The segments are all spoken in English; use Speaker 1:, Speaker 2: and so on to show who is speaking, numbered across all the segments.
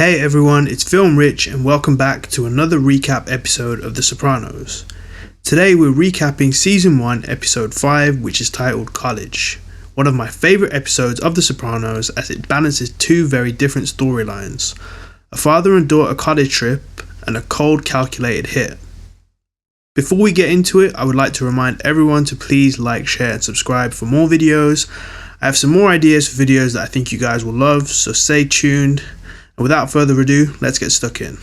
Speaker 1: Hey everyone, it's Film Rich and welcome back to another recap episode of The Sopranos. Today we're recapping Season 1, Episode 5, which is titled College. One of my favourite episodes of The Sopranos as it balances two very different storylines. A father and daughter college trip and a cold calculated hit. Before we get into it, I would like to remind everyone to please like, share and subscribe for more videos. I have some more ideas for videos that I think you guys will love, so stay tuned. And without further ado, let's get stuck in.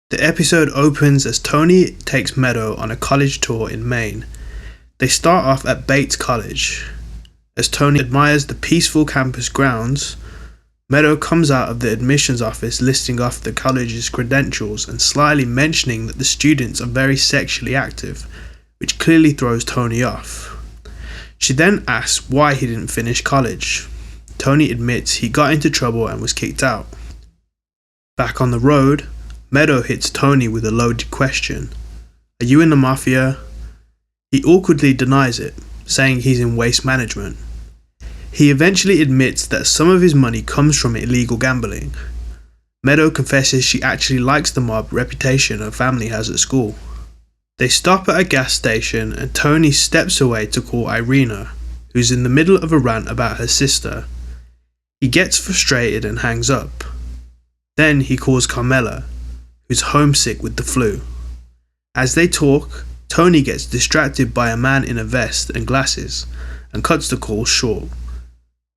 Speaker 1: The episode opens as Tony takes Meadow on a college tour in Maine. They start off at Bates College. As Tony admires the peaceful campus grounds, Meadow comes out of the admissions office listing off the college's credentials and slyly mentioning that the students are very sexually active, which clearly throws Tony off. She then asks why he didn't finish college. Tony admits he got into trouble and was kicked out. Back on the road, Meadow hits Tony with a loaded question. Are you in the mafia? He awkwardly denies it, saying he's in waste management. He eventually admits that some of his money comes from illegal gambling. Meadow confesses she actually likes the mob reputation her family has at school. They stop at a gas station and Tony steps away to call Irina, who's in the middle of a rant about her sister. He gets frustrated and hangs up. Then he calls Carmela, who's homesick with the flu. As they talk, Tony gets distracted by a man in a vest and glasses and cuts the call short,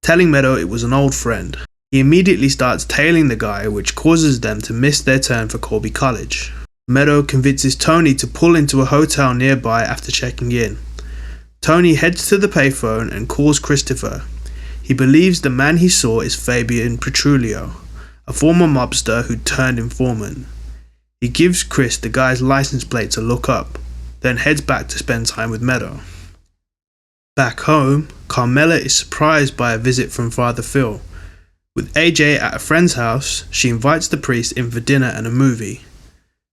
Speaker 1: telling Meadow it was an old friend. He immediately starts tailing the guy, which causes them to miss their turn for Colby College. Meadow convinces Tony to pull into a hotel nearby after checking in. Tony heads to the payphone and calls Christopher. He believes the man he saw is Fabian Petrulio, a former mobster who turned informant. He gives Chris the guy's license plate to look up, then heads back to spend time with Meadow. Back home, Carmela is surprised by a visit from Father Phil. With AJ at a friend's house, she invites the priest in for dinner and a movie.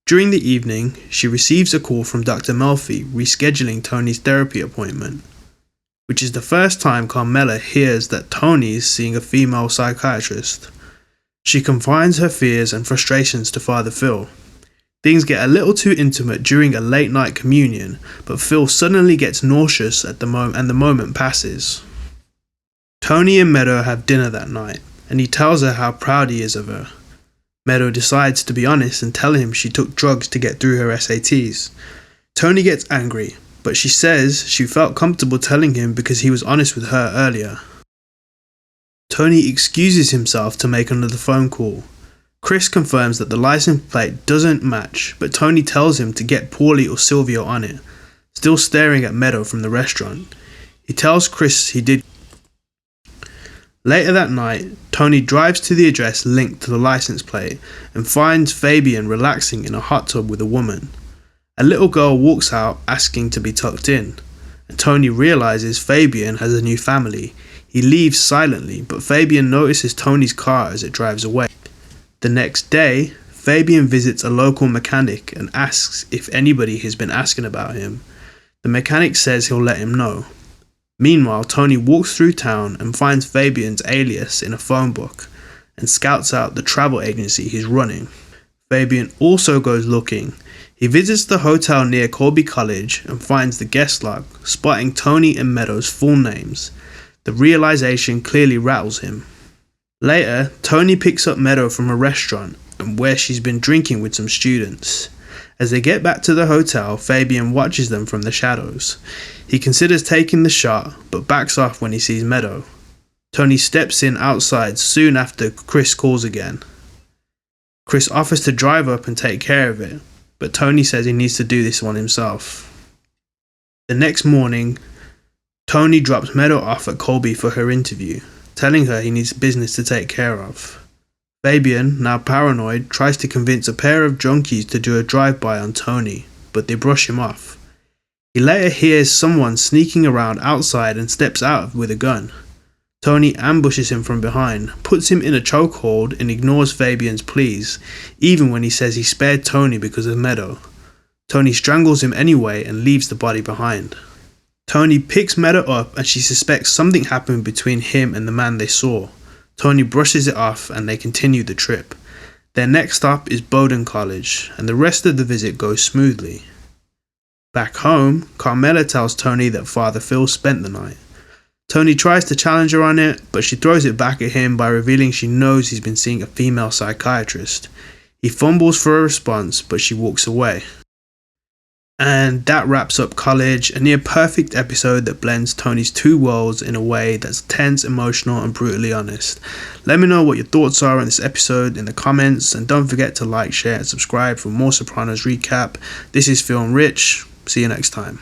Speaker 1: During the evening, she receives a call from Dr. Melfi rescheduling Tony's therapy appointment, which is the first time Carmela hears that Tony is seeing a female psychiatrist. She confides her fears and frustrations to Father Phil. Things get a little too intimate during a late night communion, but Phil suddenly gets nauseous at the moment and the moment passes. Tony and Meadow have dinner that night, and he tells her how proud he is of her. Meadow decides to be honest and tell him she took drugs to get through her SATs. Tony gets angry, but she says she felt comfortable telling him because he was honest with her earlier. Tony excuses himself to make another phone call. Chris confirms that the license plate doesn't match, but Tony tells him to get Paulie or Silvio on it, still staring at Meadow from the restaurant. He tells Chris he did. Later that night, Tony drives to the address linked to the license plate and finds Fabian relaxing in a hot tub with a woman. A little girl walks out asking to be tucked in, and Tony realizes Fabian has a new family. He leaves silently, but Fabian notices Tony's car as it drives away. The next day, Fabian visits a local mechanic and asks if anybody has been asking about him. The mechanic says he'll let him know. Meanwhile, Tony walks through town and finds Fabian's alias in a phone book and scouts out the travel agency he's running. Fabian also goes looking. He visits the hotel near Colby College and finds the guest log, spotting Tony and Meadow's full names. The realization clearly rattles him. Later, Tony picks up Meadow from a restaurant and where she's been drinking with some students. As they get back to the hotel, Fabian watches them from the shadows. He considers taking the shot, but backs off when he sees Meadow. Tony steps in outside soon after Chris calls again. Chris offers to drive up and take care of it, but Tony says he needs to do this one himself. The next morning, Tony drops Meadow off at Colby for her interview, telling her he needs business to take care of. Fabian, now paranoid, tries to convince a pair of junkies to do a drive-by on Tony, but they brush him off. He later hears someone sneaking around outside and steps out with a gun. Tony ambushes him from behind, puts him in a chokehold and ignores Fabian's pleas, even when he says he spared Tony because of Meadow. Tony strangles him anyway and leaves the body behind. Tony picks Meadow up and she suspects something happened between him and the man they saw. Tony brushes it off and they continue the trip. Their next stop is Bowdoin College, and the rest of the visit goes smoothly. Back home, Carmela tells Tony that Father Phil spent the night. Tony tries to challenge her on it, but she throws it back at him by revealing she knows he's been seeing a female psychiatrist. He fumbles for a response, but she walks away. And that wraps up College, a near perfect episode that blends Tony's two worlds in a way that's tense, emotional, and brutally honest. Let me know what your thoughts are on this episode in the comments, and don't forget to like, share, and subscribe for more Sopranos recap. This is Phil and Rich. See you next time.